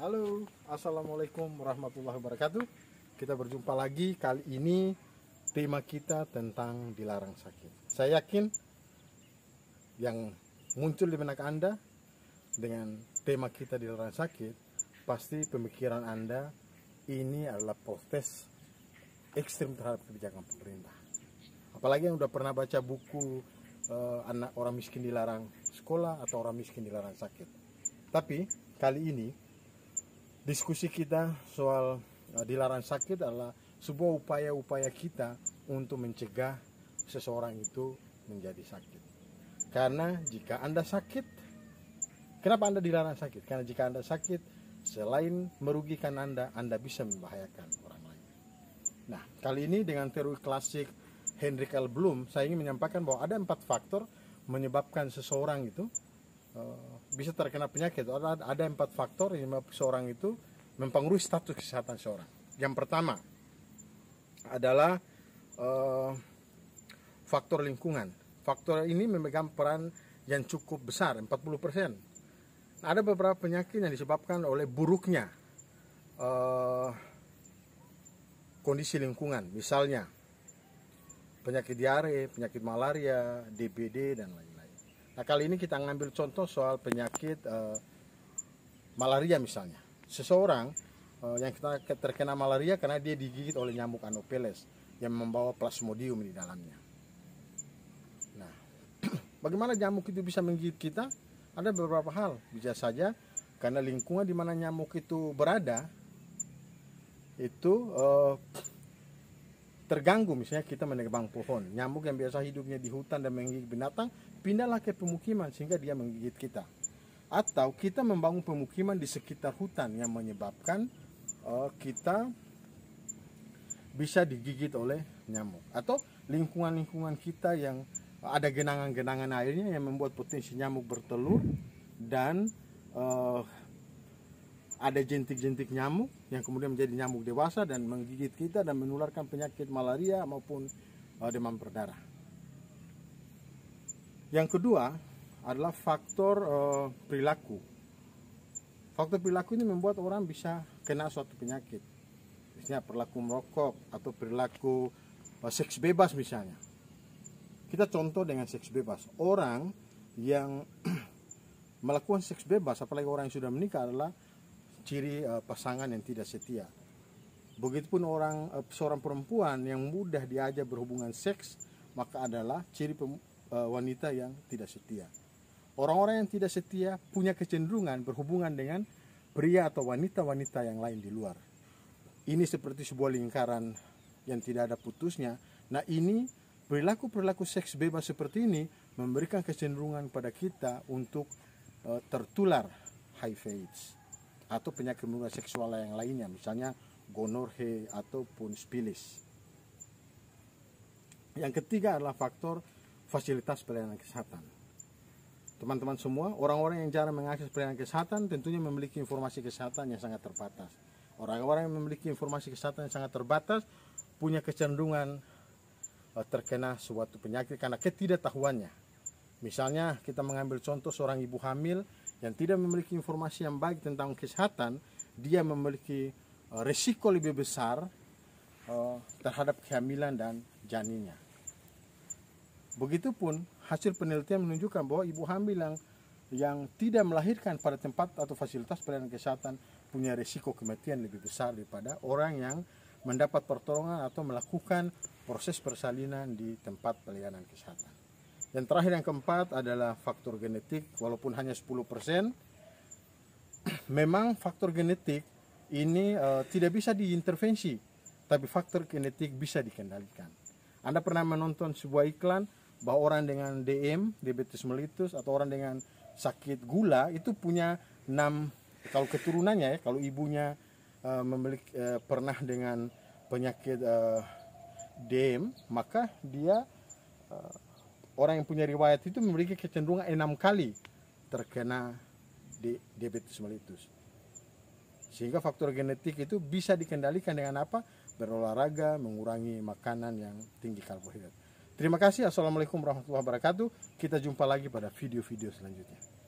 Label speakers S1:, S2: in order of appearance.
S1: Halo, assalamualaikum warahmatullahi wabarakatuh. Kita berjumpa lagi. Kali ini tema kita tentang dilarang sakit. Saya yakin yang muncul di benak Anda dengan tema kita dilarang sakit, pasti pemikiran Anda ini adalah protes ekstrim terhadap kebijakan pemerintah. Apalagi yang udah pernah baca buku anak orang miskin dilarang sekolah atau orang miskin dilarang sakit. Tapi kali ini diskusi kita soal dilarang sakit adalah sebuah upaya-upaya kita untuk mencegah seseorang itu menjadi sakit. Karena jika Anda sakit, kenapa Anda dilarang sakit? Karena jika Anda sakit, selain merugikan Anda bisa membahayakan orang lain. Nah, kali ini dengan teori klasik Hendrik L. Bloom, saya ingin menyampaikan bahwa ada 4 faktor menyebabkan seseorang itu bisa terkena penyakit. Ada 4 faktor yang menyebabkan seseorang itu mempengaruhi status kesehatan seseorang. Yang pertama adalah faktor lingkungan. Faktor ini memegang peran yang cukup besar, 40%. Ada beberapa penyakit yang disebabkan oleh buruknya kondisi lingkungan. Misalnya penyakit diare, penyakit malaria, DBD, dan lain-lain. Nah, kali ini kita ngambil contoh soal penyakit malaria misalnya. Seseorang yang terkena malaria karena dia digigit oleh nyamuk Anopheles yang membawa plasmodium di dalamnya. Nah, bagaimana nyamuk itu bisa menggigit kita? Ada beberapa hal. Bisa saja karena lingkungan di mana nyamuk itu berada itu terganggu. Misalnya kita menebang pohon, nyamuk yang biasa hidupnya di hutan dan menggigit binatang pindahlah ke pemukiman sehingga dia menggigit kita. Atau kita membangun pemukiman di sekitar hutan yang menyebabkan kita bisa digigit oleh nyamuk. Atau lingkungan-lingkungan kita yang ada genangan-genangan airnya yang membuat potensi nyamuk bertelur, dan ada jentik-jentik nyamuk yang kemudian menjadi nyamuk dewasa dan menggigit kita dan menularkan penyakit malaria maupun demam berdarah. Yang kedua adalah faktor perilaku. Faktor perilaku ini membuat orang bisa kena suatu penyakit. Misalnya perilaku merokok atau perilaku seks bebas misalnya. Kita contoh dengan seks bebas. Orang yang melakukan seks bebas, apalagi orang yang sudah menikah, adalah ciri pasangan yang tidak setia. Begitupun seorang perempuan yang mudah diajak berhubungan seks, maka adalah ciri wanita yang tidak setia. Orang-orang yang tidak setia punya kecenderungan berhubungan dengan pria atau wanita-wanita yang lain di luar. Ini seperti sebuah lingkaran yang tidak ada putusnya. Nah, ini perilaku-perilaku seks bebas seperti ini memberikan kecenderungan pada kita untuk tertular HIV/AIDS atau penyakit menular seksual yang lainnya, misalnya gonorrhea ataupun syfilis. Yang ketiga adalah faktor fasilitas pelayanan kesehatan. Teman-teman semua, orang-orang yang jarang mengakses pelayanan kesehatan tentunya memiliki informasi kesehatan yang sangat terbatas. Orang-orang yang memiliki informasi kesehatan yang sangat terbatas punya kecenderungan terkena suatu penyakit karena ketidaktahuannya. Misalnya kita mengambil contoh seorang ibu hamil yang tidak memiliki informasi yang baik tentang kesehatan, dia memiliki resiko lebih besar terhadap kehamilan dan janinnya. Begitupun hasil penelitian menunjukkan bahwa ibu hamil yang tidak melahirkan pada tempat atau fasilitas pelayanan kesehatan punya risiko kematian lebih besar daripada orang yang mendapat pertolongan atau melakukan proses persalinan di tempat pelayanan kesehatan. Yang terakhir, yang keempat adalah faktor genetik. Walaupun hanya 10%, memang faktor genetik ini tidak bisa diintervensi, tapi faktor genetik bisa dikendalikan. Anda pernah menonton sebuah iklan bahwa orang dengan DM, diabetes mellitus, atau orang dengan sakit gula itu punya 6, kalau keturunannya ya, kalau ibunya memiliki pernah dengan penyakit DM, maka dia orang yang punya riwayat itu memiliki kecenderungan 6 kali terkena diabetes mellitus. Sehingga faktor genetik itu bisa dikendalikan dengan apa? Berolahraga, mengurangi makanan yang tinggi karbohidrat. Terima kasih. Assalamualaikum warahmatullahi wabarakatuh. Kita jumpa lagi pada video-video selanjutnya.